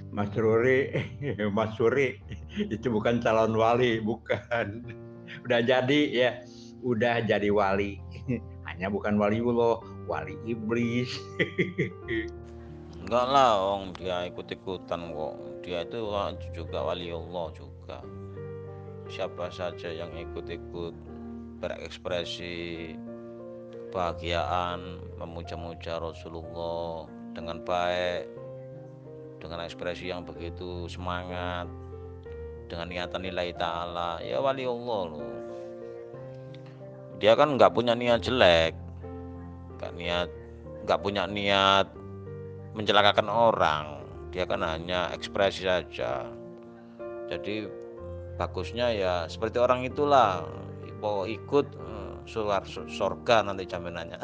Mas Ruri, Mas Suri itu bukan calon wali, bukan. Udah jadi ya, udah jadi wali. Hanya bukan waliullah, wali iblis. Enggak lah, Ong, dia ikut-ikutan kok. Dia itu juga waliullah juga. Siapa saja yang ikut-ikut berekspresi kebahagiaan, memuja-muja Rasulullah dengan baik, dengan ekspresi yang begitu semangat, dengan niatan nilai ta'ala, ya waliullah loh. Dia kan nggak punya niat jelek, nggak punya niat mencelakakan orang. Dia kan hanya ekspresi saja. Jadi bagusnya ya seperti orang itulah, mau ikut surga nanti jaminannya.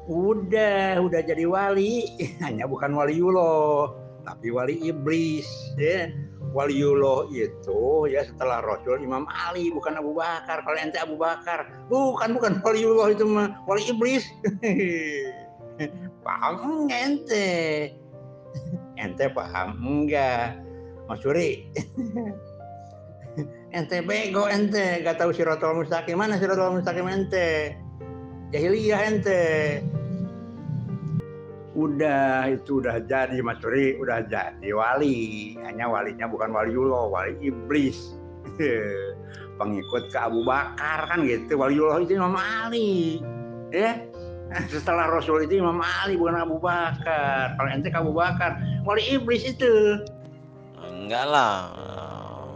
Udah jadi wali. Hanya bukan waliullah, tapi wali iblis. Ya. Waliullah itu ya setelah Rasul Imam Ali, bukan Abu Bakar. Kalau ente Abu Bakar, bukan waliullah, itu mah wali iblis. Paham nggak ente? Ente paham enggak, Mas Suri? Ente bego, ente gak tahu siratal mustaqim. Mana siratal mustaqim ente? Jahiliyah ente. Udah, itu udah jadi, Mas Suri, udah jadi wali. Hanya walinya bukan waliullah, wali iblis. Pengikut ke Abu Bakar kan gitu. Waliullah itu Imam Ali, ya. Setelah Rasul itu Imam Ali, bukan Abu Bakar. Kalau ente ke Abu Bakar, wali iblis itu. Enggak lah,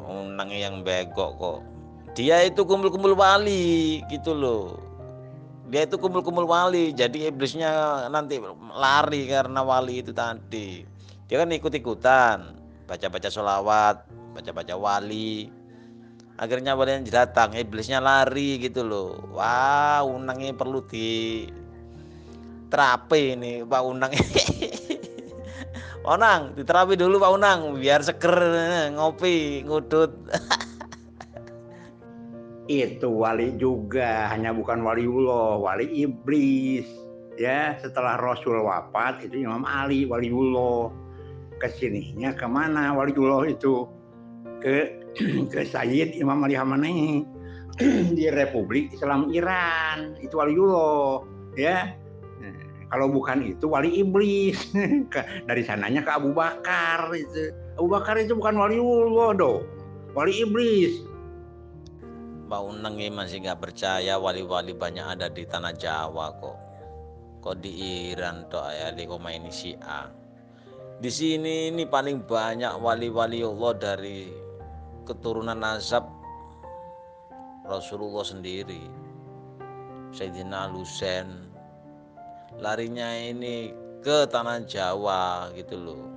unang yang bego kok. Dia itu kumpul-kumpul wali gitu loh. Dia itu kumpul-kumpul wali, jadi iblisnya nanti lari karena wali itu tadi. Dia kan ikut-ikutan, baca-baca sholawat, baca-baca wali. Akhirnya wali yang datang, iblisnya lari gitu loh. Wah, unangnya perlu di terapi ini Pak Unang. Pak Unang, diterapi dulu Pak Unang biar seger ngopi ngudut. Itu wali juga, hanya bukan waliullah, wali iblis. Ya, setelah Rasul wafat itu Imam Ali waliullah. Kesininya kemana waliullah itu? Ke ke Sayyid Imam Ali Khamenei di Republik Islam Iran, itu waliullah, ya. Kalau bukan itu wali iblis. Dari sananya ke Abu Bakar itu. Abu Bakar itu bukan waliullah dong, wali iblis. Pak Unang ini masih nggak percaya wali-wali banyak ada di tanah Jawa kok. Kok di Iran toh ya di Khomeini Syiah. Di sini ini paling banyak wali-wali Allah dari keturunan nasab Rasulullah sendiri. Sayyidina Husain larinya ini ke tanah Jawa gitu loh.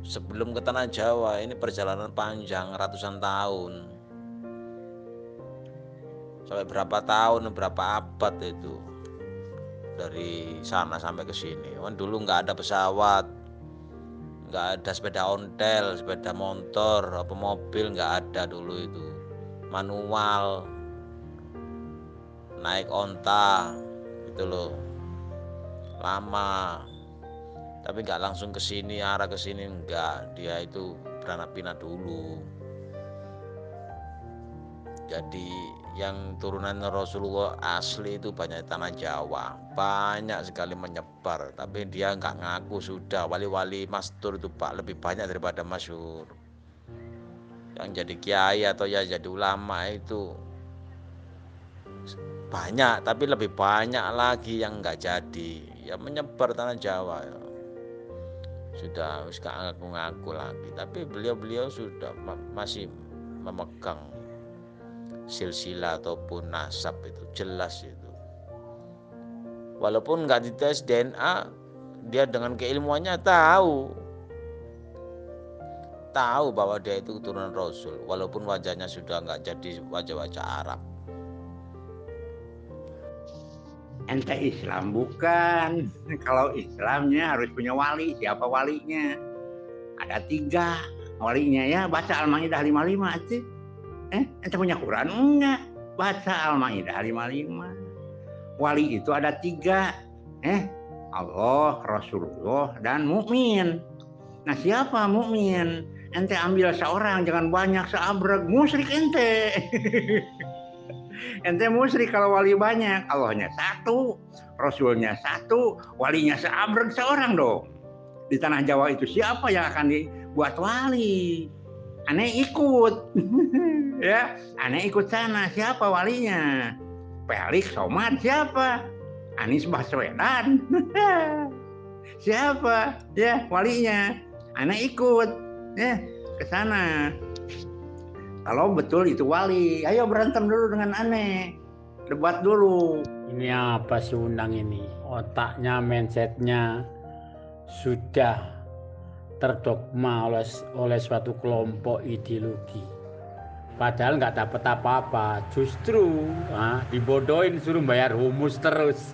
Sebelum ke tanah Jawa ini perjalanan panjang ratusan tahun. Sampai berapa tahun, berapa abad itu. Dari sana sampai ke sini. Kan dulu nggak ada pesawat, nggak ada sepeda ontel, sepeda motor, apa mobil nggak ada dulu itu. Manual, naik onta, gitu loh. Lama. Tapi nggak langsung ke sini, arah ke sini nggak. Dia itu beranak pinak dulu. Jadi yang turunan Rasulullah asli itu banyak tanah Jawa, banyak sekali menyebar. Tapi dia nggak ngaku sudah wali-wali mastur itu Pak lebih banyak daripada masyhur. Yang jadi kiai atau ya jadi ulama itu banyak, tapi lebih banyak lagi yang nggak jadi. Ya menyebar tanah Jawa. Ya. Sudah nggak ngaku-ngaku lagi. Tapi beliau-beliau sudah masih memegang silsilah ataupun nasab itu jelas itu. Walaupun nggak dites DNA, dia dengan keilmuannya tahu bahwa dia itu keturunan Rasul, walaupun wajahnya sudah nggak jadi wajah-wajah Arab. Ente Islam bukan? Kalau Islamnya harus punya wali. Siapa walinya? Ada 3 walinya, ya. Baca Al-Maidah 55 aja. Ente punya Quran enggak? Baca Al-Maidah 55. Wali itu ada 3. Allah, Rasulullah, dan mukmin. Nah, siapa mukmin? Ente ambil seorang, jangan banyak, seabrek, musyrik ente. Ente musyrik kalau wali banyak, Allahnya satu, Rasulnya satu, walinya seabrek seorang dong. Di tanah Jawa itu siapa yang akan dibuat wali? Aneh ikut. Ya, aneh ikut sana, siapa walinya? Felix Somad siapa? Anies Baswedan. Siapa? Ya, walinya. Aneh ikut ya ke sana. Kalau betul itu wali, ayo berantem dulu dengan aneh. Debat dulu. Ini apa si Unang ini? Otaknya, mindsetnya sudah terdogma oleh suatu kelompok ideologi. Padahal nggak dapat apa-apa, justru dibodohin, suruh bayar humus terus.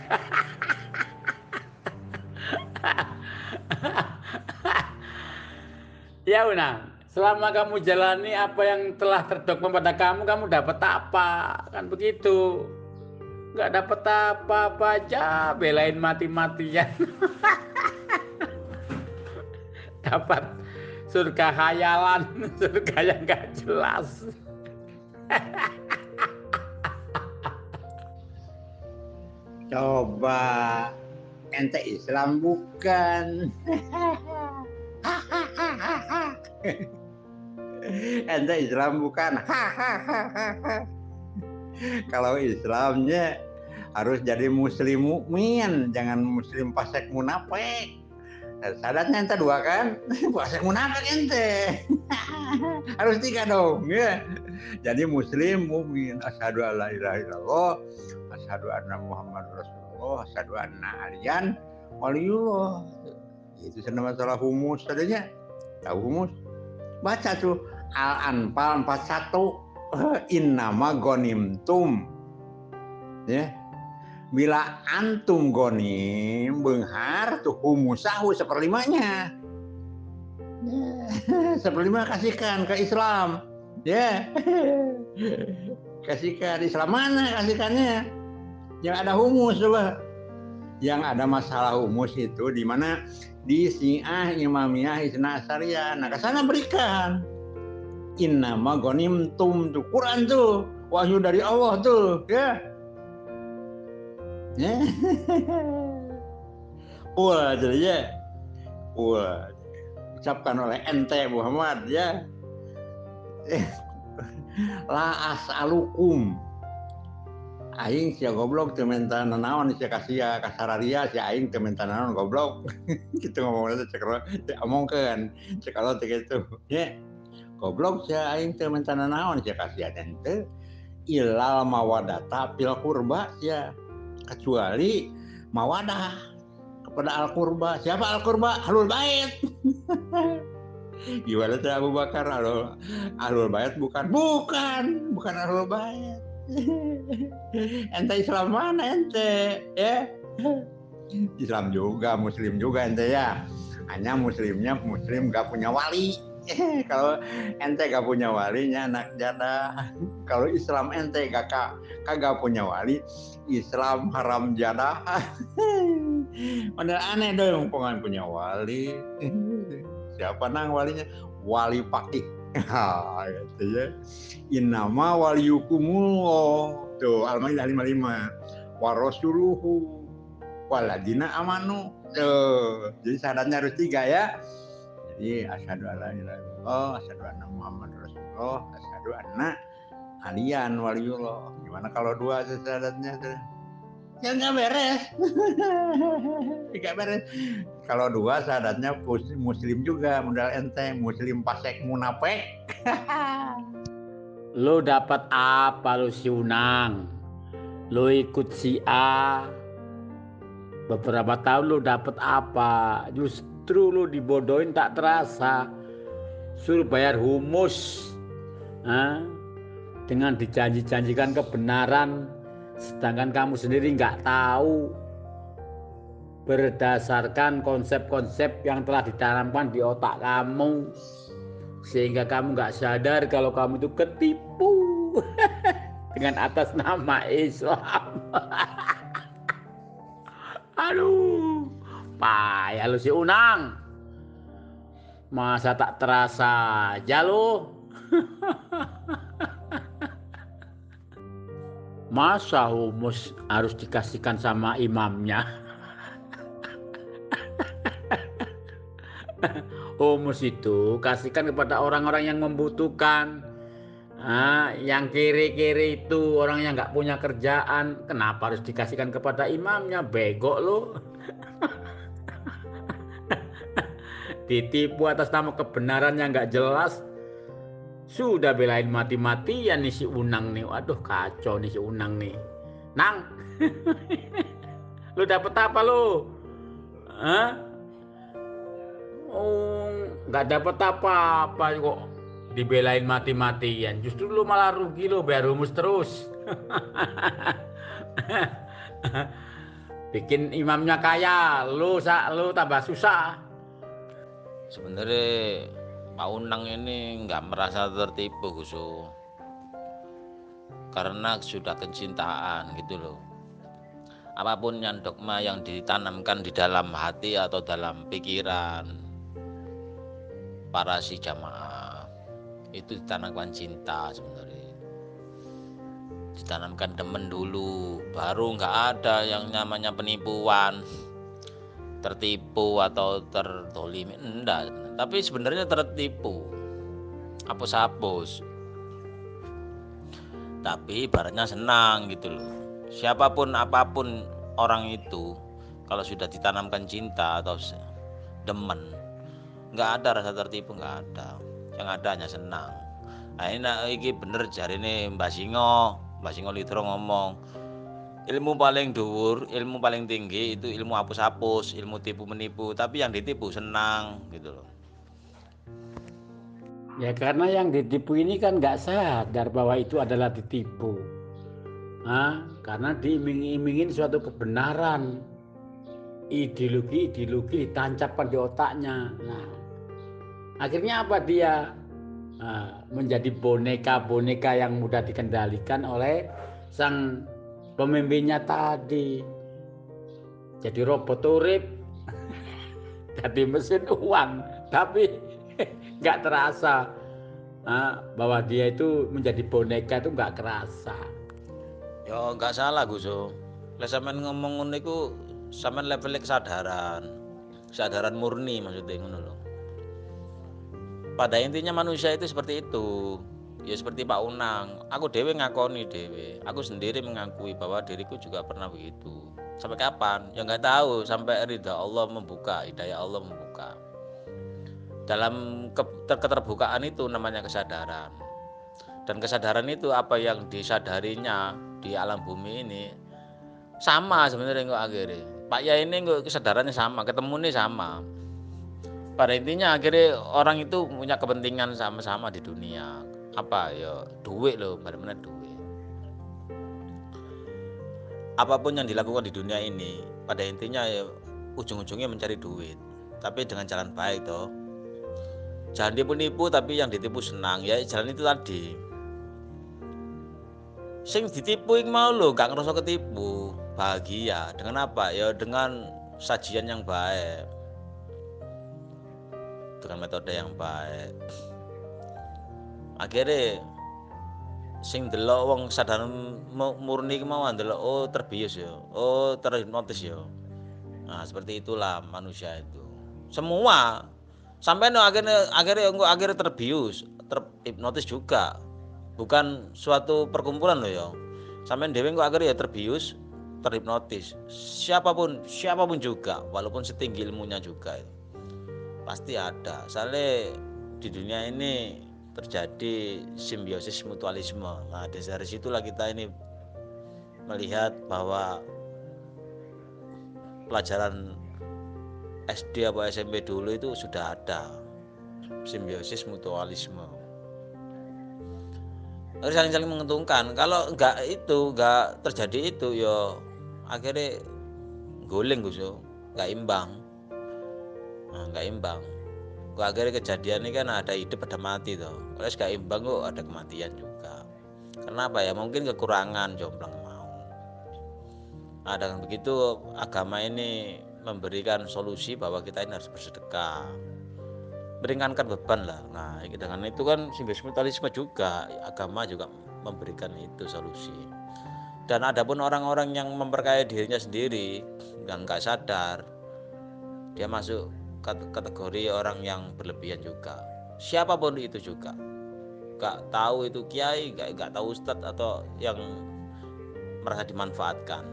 Ya Unang, selama kamu jalani apa yang telah terdogma pada kamu dapat apa? Kan begitu. Nggak dapat apa-apa aja, belain mati-matian. Dapat surga khayalan, surga yang nggak jelas. Coba ente Islam bukan? Ente Islam bukan? Kalau Islamnya harus jadi muslim mukmin, jangan muslim fasik munafik. Syaratnya ente 2 kan? Fasik munafik ente. Harus 3 dong, ya. Jadi muslim mukmin, asyhadu alla ilaha illallah, asyhadu anna Muhammadar Rasulullah, asyhadu anna aliyan waliyullah. Itu senama masalah humus tadinya. Tahu humus? Baca tuh Al-Anfal 41. Innama gonimtum. Ya. Bila antum gonim benghar tuh humusahu 1/5-nya. Seperlima kasihkan ke Islam. Ya. Kasihkan Islam mana kasihkannya? Yang ada humus coba. Yang ada masalah humus itu di mana di Syiah, Imamiyah, Isna Asyariyah. Nah, ke sana berikan. Innama ghanimtum tuh Quran tuh, wahyu dari Allah tuh, ya. Ya. Wah, jadi ya. Wah. Ucapkan oleh ente Muhammad ya. La as'alukum. Aing sia goblok teu menta nanaon sia kasia kasararia sia aing teu menta nanaon goblok. Kitu ngomongna teh cek omongkeun. Cek kalau teh kitu. Ya. Goblok sia aing teu menta nanaon sia kasia teh ilal mawadata fil qurba sia. Kecuali mawadah kepada al-qurba. Siapa al-qurba? Ahlul bait. Gimana tuh Abu Bakar ahlul bait bukan ahlul bait. Ente Islam mana ente ya? Islam juga, Muslim juga ente ya. Hanya Muslimnya Muslim gak punya wali. Kalau ente gak punya walinya anak jadah. Kalau Islam ente kagak punya wali, Islam haram jadah. Padahal aneh dong pengen punya wali. Siapa nang walinya? Wali Pakih. Gitu ya. Innama waliyukumullah. Tuh Al-Maidah 55. Wa rasuluhu waladina amanu. Tuh. Jadi syaratnya harus 3 ya. Jadi asyhadu alla ilaha illallah, asyhadu anna Muhammadar Rasulullah, asyhadu anna aliyan waliyullah. Gimana kalau 2 syaratnya? Ya nggak beres. Nggak beres. Kalau 2 syaratnya Muslim juga, modal ente Muslim fasik munafik. Lo dapat apa lo si Unang? Lo ikut si A. Beberapa tahun lo dapat apa? Justru lo dibodohin tak terasa. Suruh bayar humus. Dengan dijanji-janjikan kebenaran. Sedangkan kamu sendiri nggak tahu berdasarkan konsep-konsep yang telah ditanamkan di otak kamu, sehingga kamu nggak sadar kalau kamu itu ketipu dengan atas nama Islam. Aduh, Payah lu si Unang. Masa tak terasa aja lu. Masa humus harus dikasihkan sama imamnya? Humus itu kasihkan kepada orang-orang yang membutuhkan. Yang kiri-kiri itu orang yang nggak punya kerjaan. Kenapa harus dikasihkan kepada imamnya? Bego lu. Ditipu atas nama kebenaran yang nggak jelas. Sudah belain mati-matian nih si Unang nih. Waduh kacau nih si Unang nih. Nang, lu dapet apa lu? Hah? Oh, nggak dapet apa-apa kok dibelain mati-matian. Justru lu malah rugi lu, bayar rumus terus. Bikin imamnya kaya, lu tambah susah. Sebenarnya Pak Unang ini nggak merasa tertipu Guso, karena sudah kecintaan gitu loh. Apapun yang dogma yang ditanamkan di dalam hati atau dalam pikiran para si jamaah itu ditanamkan cinta sebenarnya, ditanamkan demen dulu, baru nggak ada yang namanya penipuan, tertipu atau terdolimi, enggak. Tapi sebenarnya tertipu, hapus-hapus, tapi ibaratnya senang gitu loh. Siapapun apapun orang itu, kalau sudah ditanamkan cinta atau demen, nggak ada rasa tertipu, nggak ada. Yang ada hanya senang. Nah ini bener jari ini Mbak Singo Litro ngomong, ilmu paling dhuwur, ilmu paling tinggi itu ilmu hapus-hapus, ilmu tipu menipu, tapi yang ditipu senang gitu loh. Ya karena yang ditipu ini kan nggak sadar bahwa itu adalah ditipu. Karena diiming-imingin suatu kebenaran, ideologi ditancapkan di otaknya. Nah, akhirnya apa dia? Menjadi boneka-boneka yang mudah dikendalikan oleh sang pemimpinnya tadi. Jadi robot urip, jadi mesin uang, tapi nggak terasa bahwa dia itu menjadi boneka, itu nggak kerasa. Ya nggak salah Guso. Lek sampean ngomong ngono iku sampean level kesadaran murni maksudnya ngono lho. Pada intinya manusia itu seperti itu. Ya seperti Pak Unang, aku dewe ngakoni dewe. Aku sendiri mengakui bahwa diriku juga pernah begitu. Sampai kapan? Ya nggak tahu, sampai ridha Allah membuka, hidayah Allah membuka. Dalam keterbukaan itu namanya kesadaran. Dan kesadaran itu apa yang disadarinya di alam bumi ini sama sebenarnya kok akhirnya. Pak ya ini kok kesadarannya sama, ketemunya sama. Pada intinya akhirnya orang itu punya kepentingan sama-sama di dunia. Apa ya? Duit loh, benar-benar duit. Apapun yang dilakukan di dunia ini, pada intinya ya ujung-ujungnya mencari duit. Tapi dengan jalan baik toh. Jangan tipu-nipu tapi yang ditipu senang. Ya jalan itu tadi. Sing ditipu iku mau lho gak ngerasa ketipu, bahagia. Dengan apa? Ya dengan sajian yang baik. Dengan metode yang baik. Akhirnya sing delok wong sadar murni ki mau ndelok oh terbius ya, oh terhipnotis ya. Nah, seperti itulah manusia itu. Semua sampai akhirnya terbius, terhipnotis juga. Bukan suatu perkumpulan loh ya. Sampai dhewe kok akhirnya ya terbius, terhipnotis. Siapapun juga, walaupun setinggi ilmunya juga itu. Pasti ada. Soalnya di dunia ini terjadi simbiosis mutualisme. Nah, dari situlah kita ini melihat bahwa pelajaran SD atau SMP dulu itu sudah ada simbiosis mutualisme. Harus saling menguntungkan. Kalau enggak terjadi itu ya akhirnya guling Guso, enggak imbang. Nah, enggak imbang. Kok akhirnya kejadian ini kan ada hidup ada mati toh. Kalau enggak imbang kok ada kematian juga. Kenapa ya? Mungkin kekurangan jomplang mau. Nah, dengan begitu agama ini memberikan solusi bahwa kita ini harus bersedekah, meringankan beban lah. Nah, dengan itu kan simbiosis mutualisme juga, agama juga memberikan itu solusi. Dan adapun orang-orang yang memperkaya dirinya sendiri yang nggak sadar, dia masuk kategori orang yang berlebihan juga. Siapapun itu juga, nggak tahu itu kiai, nggak tahu ustadz atau yang merasa dimanfaatkan,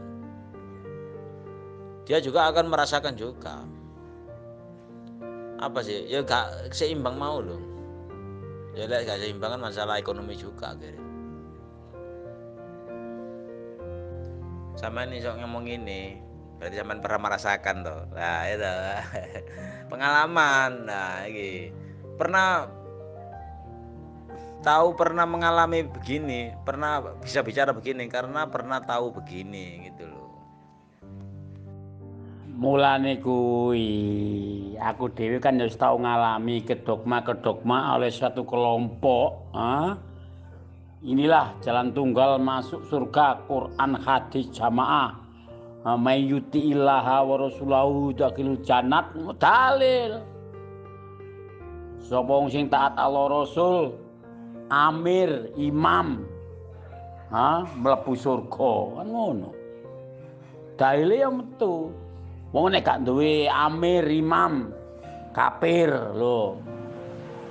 dia juga akan merasakan juga apa sih, ya gak seimbang mau loh. Ya gak seimbang kan masalah ekonomi juga akhirnya. Sama ini sok ngomong ini berarti zaman pernah merasakan tuh. Nah itu pengalaman. Nah ini pernah mengalami begini, pernah bisa bicara begini karena pernah tahu begini gitu loh. Mulane kuwi aku dhewe kan wis tau ngalami kedogma oleh suatu kelompok. Inilah jalan tunggal masuk surga, Quran hadis jamaah. May yuti ilaha wa rasulahu dakilul jannat, dalil. Sapa wong sing taat Allah Rasul, amir, imam, mlebu surga, kan ngono. Dalile ya metu. Wong nek gak duwe amir, imam, kafir lho.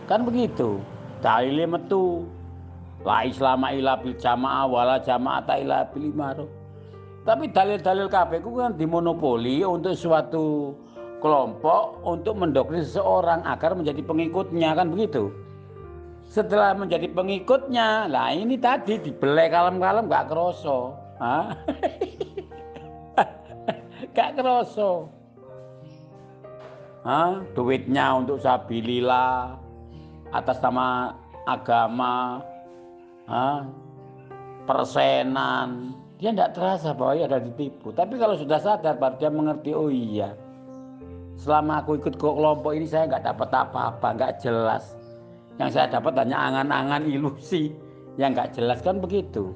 Kan begitu. Dalile metu. La islama illa bil jamaah wala jama'ata illa bil imarah. Tapi dalil-dalil kabeh ku kan dimonopoli untuk suatu kelompok untuk mendoktrin seseorang agar menjadi pengikutnya, kan begitu. Setelah menjadi pengikutnya, lah ini tadi dibelek kalem-kalem gak kroso. Gak kroso. Duitnya untuk sabilillah atas nama agama, persenan, dia tidak terasa bahwa dia ada ditipu. Tapi kalau sudah sadar, baru dia mengerti, oh iya, selama aku ikut kelompok ini saya nggak dapat apa-apa, nggak jelas. Yang saya dapat hanya angan-angan ilusi yang nggak jelas, kan begitu.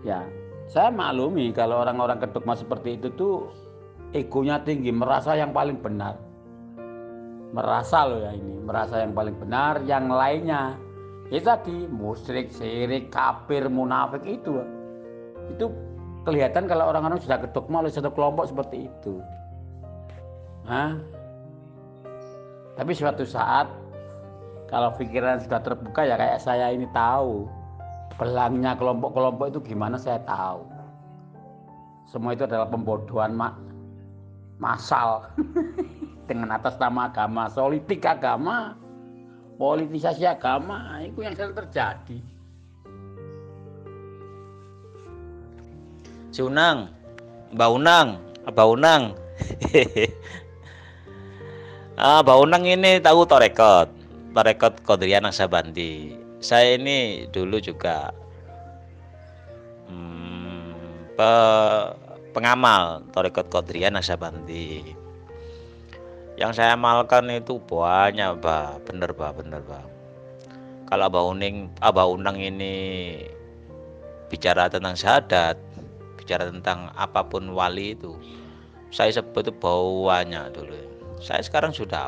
Ya, saya maklumi kalau orang-orang kedogma seperti itu tuh egonya tinggi, merasa yang paling benar. Merasa loh ya ini, merasa yang paling benar, yang lainnya ya tadi musyrik, syirik, kafir, munafik itu kelihatan kalau orang-orang sudah kedogma oleh satu kelompok seperti itu. Tapi suatu saat kalau pikiran sudah terbuka, ya kayak saya ini tahu belangnya kelompok-kelompok itu gimana, saya tahu. Semua itu adalah pembodohan massal dengan atas nama agama, politik agama, politisasi agama, itu yang selalu terjadi. Si Unang, Mbak Unang. Mbak Unang ini tahu Tarekat Qadiriyah Naqsabandi. Saya ini dulu juga pengamal Tarekat Qadiriyah Naqsabandi. Yang saya amalkan itu banyak, Pak. Bener, Pak. Kalau Abah Unang ini bicara tentang syahadat, bicara tentang apapun wali itu, saya sebut itu banyak dulu. Saya sekarang sudah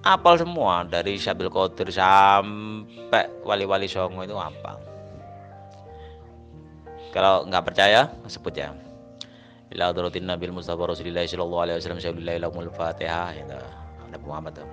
hafal semua, dari Syabil Qadir sampai wali-wali songo itu hafal. Kalau nggak percaya, sebut ya. Ila hadratin Nabil Mustafa Rasulillah sallallahu alaihi wasallam syaulillahi lahumul Fatihah, ya Nabi Muhammad.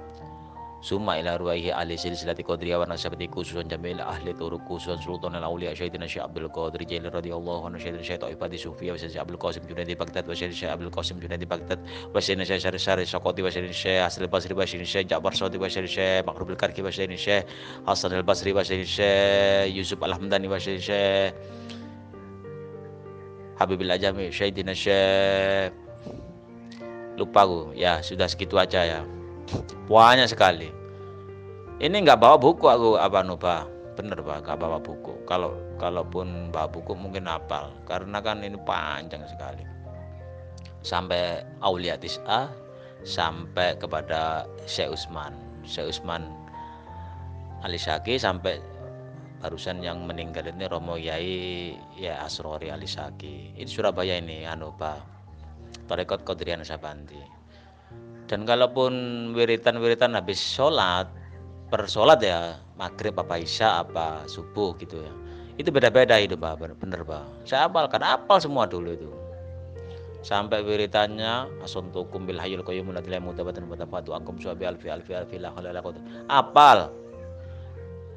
Summa ila ruwaihi ahli silsilati Qadiriyah wa Naqsabandi khususan jamil ahli turuq khususan sultan al-auliya Sayyidina Syekh Abdul Qadir Jailani radhiyallahu anhu, Sayyidina Syekh Taifati Sufiyah wa Syekh Abdul Qasim Junaidi Baghdad wa Syekh Abdul Qasim Junaidi Baghdad wa Syekh Syarif Saqati wa Syekh Hasan al-Basri wa Syekh Ja'far Sadiq wa Syekh Maqrub al-Karki wa Syekh Hasan al-Basri wa Syekh Yusuf al-Hamdani wa Syekh Habibil Ajami Sayyidina Syekh, lupa aku ya, sudah segitu aja ya, banyak sekali. Ini nggak bawa buku aku, bener Pak, nggak bawa buku. Kalaupun bawa buku mungkin hafal, karena kan ini panjang sekali, sampai Aulia Tis'ah, sampai kepada Syekh Usman Alisaki, sampai barusan yang meninggal ini Romo Yai ya Asrori Alisaki. Ini Surabaya ini, Pak. Tarekat Qadiriyah Naksabandi. Dan kalaupun wiritan habis sholat, per sholat ya, maghrib apa isya apa subuh gitu ya, itu beda-beda itu Pak, bener Pak. Saya apal semua dulu itu. Sampai wiritannya asuntukum bil hayyul qayyum la ilaha mutabatan mutafatu akum suabi alfi la khalala apal.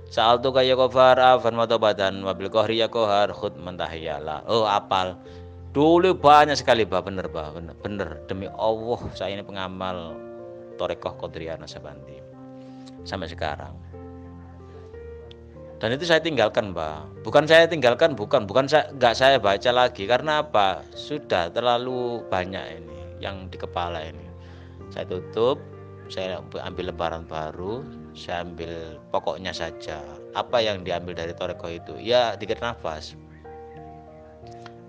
Saal tu kaya kofar afan mutabatan wabil qahri ya kohar khud mentahiyala. Oh apal. Dulu banyak sekali Pak, bener Pak, bener. Demi Allah saya ini pengamal Tarekat Qadiriyah Naksabandi sampai sekarang. Dan itu saya tinggalkan Pak. Bukan saya nggak saya baca lagi karena apa? Sudah terlalu banyak ini yang di kepala ini. Saya tutup, saya ambil lembaran baru, saya ambil pokoknya saja. Apa yang diambil dari Tarekat itu? Ya dikit nafas.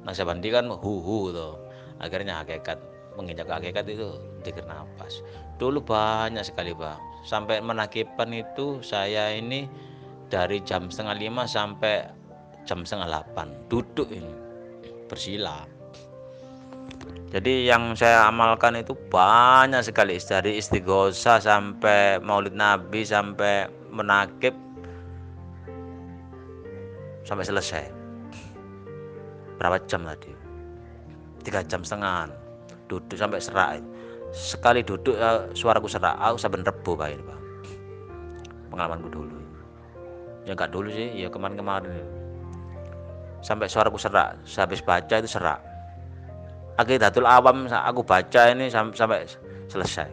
Naksabandi kan hu tuh. Akhirnya hakikat, menginjak hakikat itu dikit nafas. Dulu banyak sekali Pak. Sampai menakibkan itu saya ini dari jam 4:30 sampai jam 7:30 duduk ini bersila. Jadi yang saya amalkan itu banyak sekali, dari istighosah sampai maulid nabi sampai menakib sampai selesai. Berapa jam tadi? 3,5 jam duduk sampai serak. Sekali duduk suaraku serak, aku sampai rebo Pak ini Pak. Pengalamanku dulu. Ya enggak dulu sih, ya kemarin sampai suaraku serak, habis baca itu serak. Aqidatul Awam aku baca ini sampai selesai,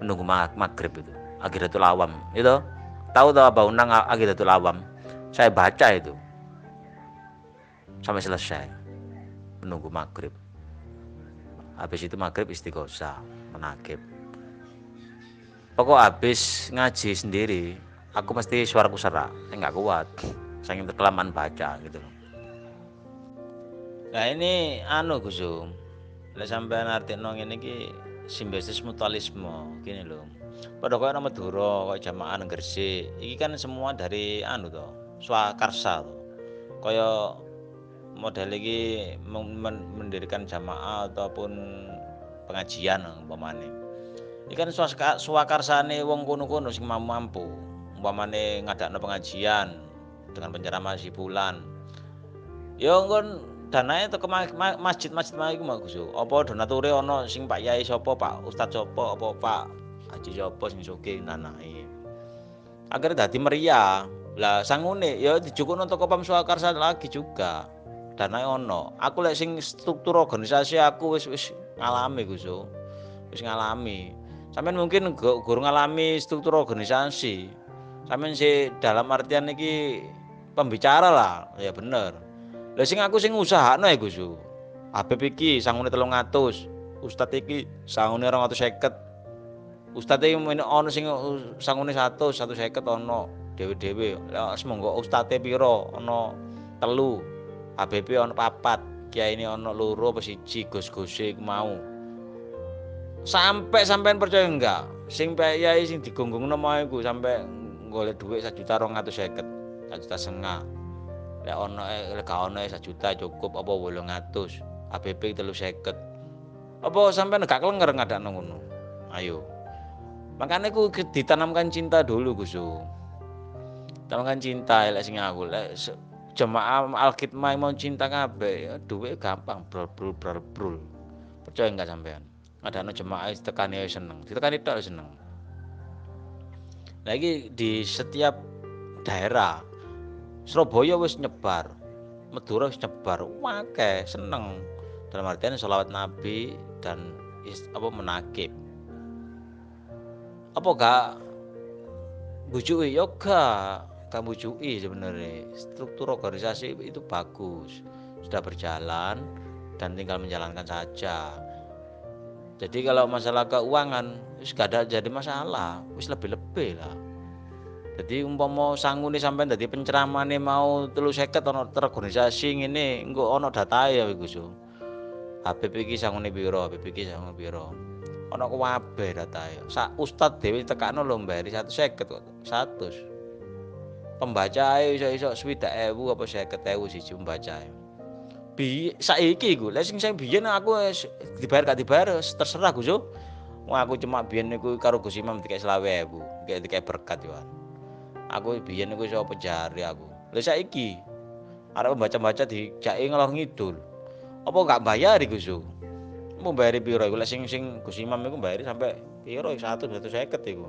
menunggu maghrib itu. Aqidatul Awam itu tahu apa undang Aqidatul Awam, saya baca itu sampai selesai, menunggu maghrib. Habis itu maghrib istighosah, menakib. Pokok habis ngaji sendiri aku mesti suaraku serak, saya nggak kuat, saking kelamaan baca gitu. Nah ini Gusum, lah sampean artekno ngene iki simbiosis mutualisme gini loh. Padha koyo ana Madura, koyo jamaah nang Gresik, iki kan semua dari to, swakarsa to. Kaya model iki mendirikan jamaah ataupun pengajian umpamane. Iki kan swakarsane wong kono-kono sing mampu. Umpamane ngadakno pengajian dengan penceramah si bulan. Ya nggon danae teko masjid-masjid iku mah Gus. Apa donature ana sing Pak Yai sapa, Pak Ustaz sapa, apa Pak Haji sapa sing sugih nanae. Akhirnya dadi meriah. Lah sangune ya dijukukno teko Pam Swakarsa lagi juga. Danae ono. Aku lek sing struktur organisasi aku wis ngalami Gus. Wis ngalami. Sampeyan mungkin guru ngalami struktur organisasi. Sampeyan sih dalam artian iki pembicara lah, ya bener. Lah sing aku sing usahakno ya Gus. Habib iki sangune 300, ustad iki sangune 250. Ustad iki ono sing sangune 150 ono dhewe-dhewe. Lah semonggo ustate pira? Ono 3, Habib ono 4, kiai ini ono 2 apa 1, Gus-guse mau. Sampean percaya enggak? Sing Yai sing digonggongno mau iku sampai golek dhuwit 1.250.000, 1,5 juta. Lek ono gak ono 1 juta cukup apa 800, ABP 350. Apa sampean gak klenger ngadakno ngono? Ayo. Makanya aku ditanamkan cinta dulu Gus. Tanamkan cinta lek sing aku lek jemaah Al-Khidmah mau cinta kabeh, dhuwit gampang brul. Percaya enggak sampean? Ngadakno jemaah tekane seneng, ditekani tok seneng. Lagi di setiap daerah Surabaya wis nyebar, Madura wis nyebar, akeh seneng. Dalam artian sholawat Nabi dan menakib. Apa gak bujuki? Ya gak bujuki sebenarnya. Struktur organisasi itu bagus, sudah berjalan dan tinggal menjalankan saja. Jadi kalau masalah keuangan wis gak ada jadi masalah, wis lebih-lebih lah. Jadi umpama sangune sampean dadi penceramane mau 350 ono terorganisasi ngene, engko ono datae ya Gus. Habib iki sangune pira, Habib iki sangune pira. Ono kabeh datae. Sak ustad dhewe tekakno lho mbari 150 kok. 100. Pembacae iso-iso 60.000 apa 50.000 siji pembacae. Saiki iku lek sing biyen aku wis dibayar gak dibayar terserah Gus yo. Wong aku cuma biyen niku karo Gus Imam dikek 20.000, dikek berkat yo. Aku biyen niku iso pejari aku. Lha saiki arep baca-baca dijake ngalor ngidul. Apa gak bayar iku Gus? Mau bayar piro iku lek sing Gus Imam iku bayar sampai piro 150 iku.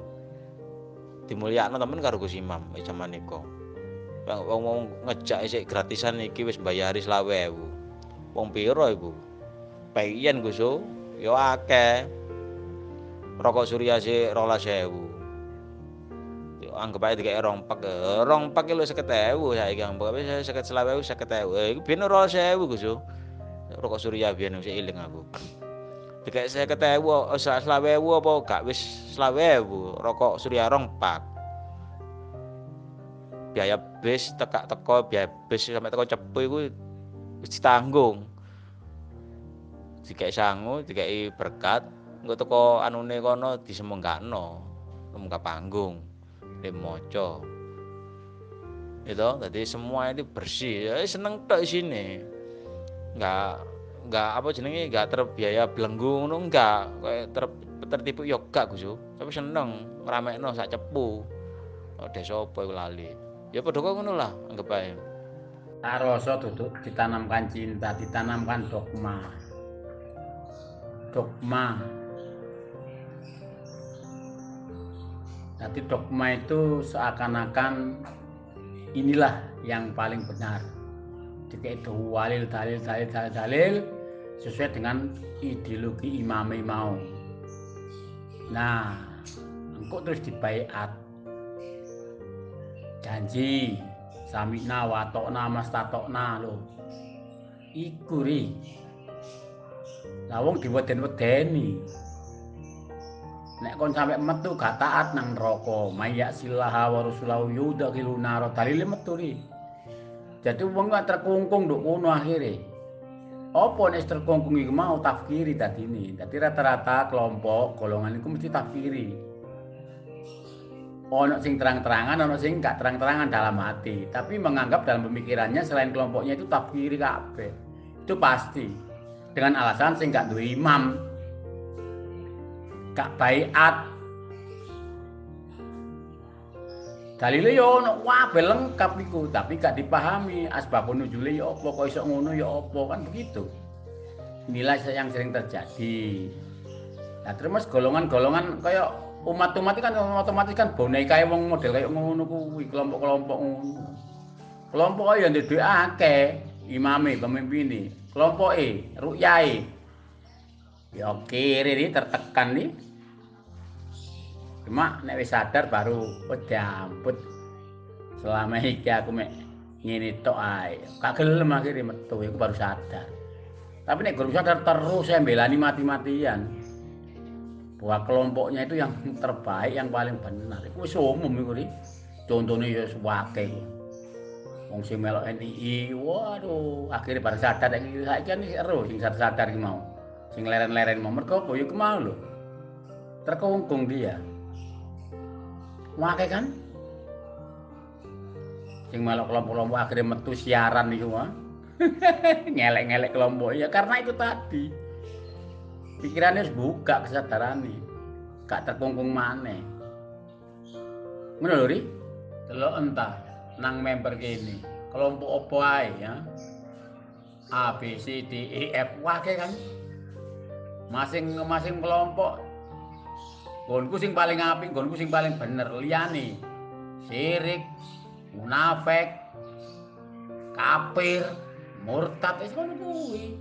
Dimulyakno temen karo Gus Imam jaman niku. Wong ngejak isik gratisan iki wis bayari 20.000. Wong piro iku? Payen Gus yo, yo akeh. Rokok Surya sik 12.000. Yo anggap ae dikek rompak. Rompak ki lho 50.000 saiki anggap ae 50.000 50.000. Iku ben 12.000 Gus yo. Rokok Surya biyen sik eling aku. Dikek 50.000 20.000 apa gak wis 20.000 rokok Surya rompak. Biaya bis teko biaya bis sampai teko Cepu iku wis ditanggung. Dikai sangu, dikai berkat, engko teko anune kono disemenggakno. Munggah panggung, maca. Itu, jadi semua itu bersih. Ya seneng tok isine. Enggak apa jenenge enggak terbiaya belenggu ngono enggak. Kayak tertipu yo gak Gus. Tapi seneng ngramekno sak Cepu. Desa apa iku lali. Ya padha kok ngono lah anggap ae. Rasa duduk ditanamkan cinta, ditanamkan dogma. Jadi dogma itu seakan-akan inilah yang paling benar. Dikek dalil sesuai dengan ideologi imame mau. Nah, engko terus dibaiat. Janji samina watokna mastatokna lho. Iku ri. Lah wong diweden-wedeni. Nek kon sampe metu gak taat nang neraka, mayak silaha wa rasulahu yudkhilu nar dalile metu ri. Jadi wong gak terkungkung nduk kono akhire. Apa nek terkungkung iku mau tafkiri dadine. Dadi rata-rata kelompok golongan iku mesti tafkiri. Ono sing terang-terangan, ono sing gak terang-terangan dalam hati, tapi menganggap dalam pemikirannya selain kelompoknya itu tafkiri kabeh. Itu pasti. Dengan alasan sing gak duwe imam, gak baiat. Dalile yo ono wae lengkap iku, tapi gak dipahami asbabun nuzule yo apa, kok iso ngono yo apa, kan begitu. Inilah yang sering terjadi. Nah, terus golongan-golongan kayak umat-umat kan otomatis kan boneka wong model kayak ngono kuwi, kelompok-kelompok ngono. Kelompok ya ndek akeh, imame, pemimpine. Kelompoke, rukyai. Ya kiri tertekan nih. Cuma nek wis sadar baru diamput. Selama iki aku mek ngene tok ae. Gak gelem akhire metu iku baru sadar. Tapi nek guru sadar terus saya belani mati-matian. Bahwa kelompoknya itu yang terbaik, yang paling benar. Iku wis umum iku ri. Contone ya akeh. Wong sing melok NII, waduh, akhirnya baru sadar iki saiki kan seru sing sadar iki mau. Sing leren-leren mau mergo apa ya mau lho. Terkungkung dia. Akeh kan? Sing melok kelompok-kelompok akhirnya metu siaran iku mah. Ngelek-ngelek kelompok ya karena itu tadi. Pikirannya harus buka kesadaran nih. Gak terkungkung maneh. Ngono lho ri. Delok entah nang member kene. Kelompok opo ae ya. A B C D E F wae kan. Masing-masing kelompok nggonku sing paling apik, nggonku sing paling bener liyane. Syirik, munafik, kafir, murtad wis ngono kuwi.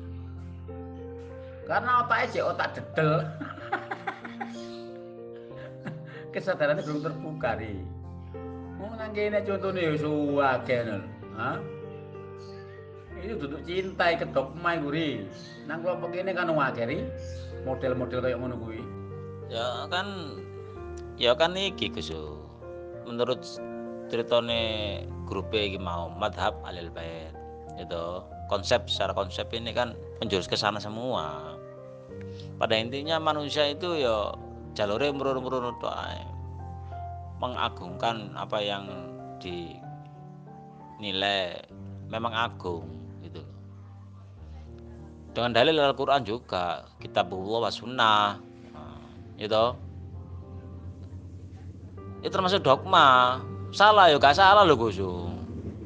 Karena otaknya cek otak dedel. Kesadarannya belum terbuka nih. Mau nang kene contone ya suwake lho. Hah? Ini duduk cinta ke dogma iku ri. Nang kelompok kene kan akeh ri. Model-model kayak ngono kuwi. Ya kan iki Gus. Menurut ceritane grup iki mau madhab alil bait. Itu secara konsep ini kan menjurus ke sana semua. Pada intinya manusia itu ya jalure merun-merun ae. Mengagungkan apa yang dinilai memang agung gitu. dengan dalil Al-Qur'an juga, kitabullah wa sunnah. Nah, gitu. Itu termasuk dogma. Salah ya gak salah lho Gus.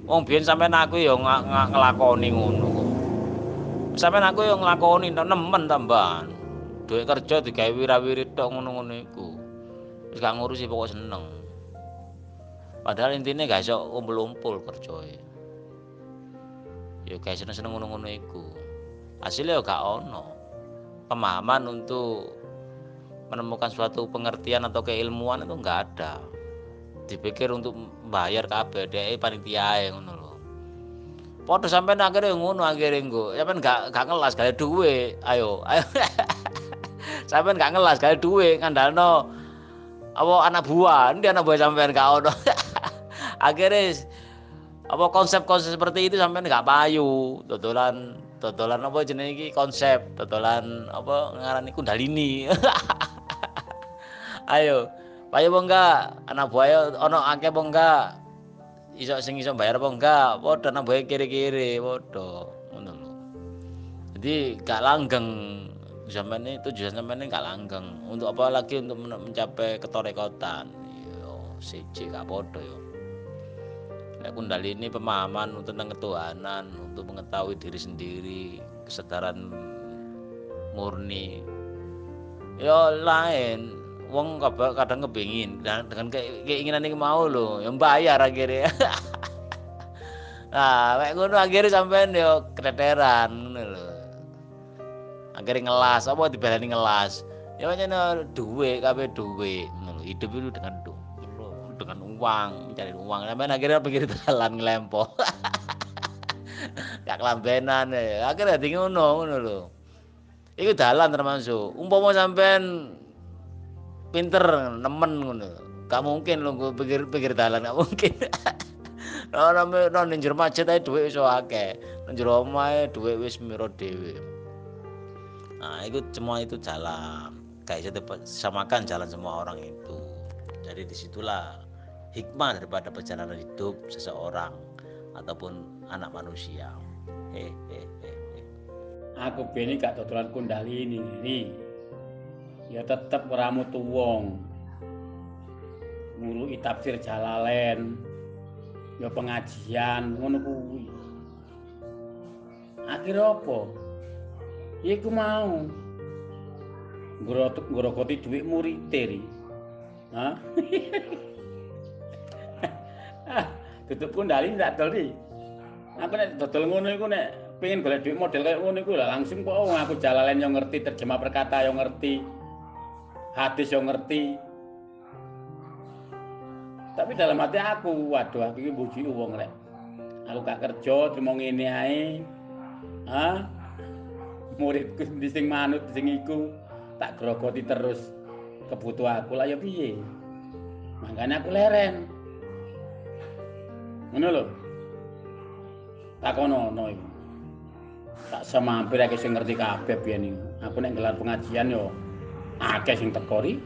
Wong biyen sampean aku ya ngelakoni ngono kok. Sampean aku ya nglakoni nemen tambahan. Duit kerja digawe wirawiri tok ngono-ngono iku. Wis gak ngurusi pokok seneng. Padahal intinya gak iso umpul-umpul kerjae. Ya gak seneng-seneng ngono-ngono iku. Hasilnya ya gak ono pemahaman untuk menemukan suatu pengertian atau keilmuan itu nggak ada. Dipikir untuk bayar kabeh dhek panitiae ngono lho. Padha sampean akhire ngono akhire engko. Sampean gak ngelas gawe dhuwit. Ayo. Sampean gak ngelas gawe dhuwit ngandalno apa anak buah. Ndi anak buah sampean gak ono. Akhire apa konsep-konsep seperti itu sampean gak payu. Dodolan apa jenenge iki konsep, dodolan apa ngarani Kundalini. Ayo, payu apa enggak? Anak buah ono akeh apa enggak? Iso sing iso bayar apa enggak? Padha anak buah kiri-kiri, padha ngono lho. Jadi gak langgeng zaman ini, tujuan zaman ini gak langgeng. Untuk apa lagi untuk mencapai ketorekotan? Yo, siji gak padha yo. Kundalini pemahaman tentang ketuhanan, untuk mengetahui diri sendiri, kesadaran murni. Ya lain, wong kadang kepingin dengan keinginan ini mau lho, yang bayar akhirnya. Nah, kayak ngono akhirnya sampean yo keteteran ngono lho. Akhirnya ngelas, apa dibalani ngelas. Ya pancen duwe kabeh duwe ngono lho. Hidup itu dengan uang, mencari uang. Sampean akhirnya pikir dalan ngelempo. Gak kelambenan ya. Akhirnya dadi ngono lho. Iku dalan termasuk. Umpama sampean pinter nemen ngono. Gak mungkin lho pikir dalan, gak mungkin. Nang ning jero masjid ae dhuwit iso akeh. Nang jero omahe dhuwit wis mira dhewe. Nah, itu semua itu jalan. Gak bisa disamakan jalan semua orang itu. Jadi disitulah hikmah daripada perjalanan hidup seseorang ataupun anak manusia. Aku beni gak dodolan Kundalini ini. Ya tetep ora mutu wong. Nguluki tafsir Jalalain. Ya pengajian ngono kuwi. Akhire apa? Ya iku mau. Ngrokoti dhuwit murite ri. Hah? Tutup Kundalini tak dol ri. Aku nek dodol ngono iku nek pengen golek dhuwit model kayak ngono iku lah langsung kok aku Jalalain yo ngerti, terjemah perkata yo ngerti. Hadis yo ngerti. Tapi dalam hati aku, waduh aku iki mbujuki wong rek. Aku gak kerja, trimo ngene ae. Hah? Muridku sing manut sing iku tak grogoti terus kebutuhan aku lah ya piye. Makanya aku leren. Ngono lho. Takono iku. Tak semampir akeh sing ngerti kabeh biyen iki. Aku nek gelar pengajian yo akeh sing teko ri.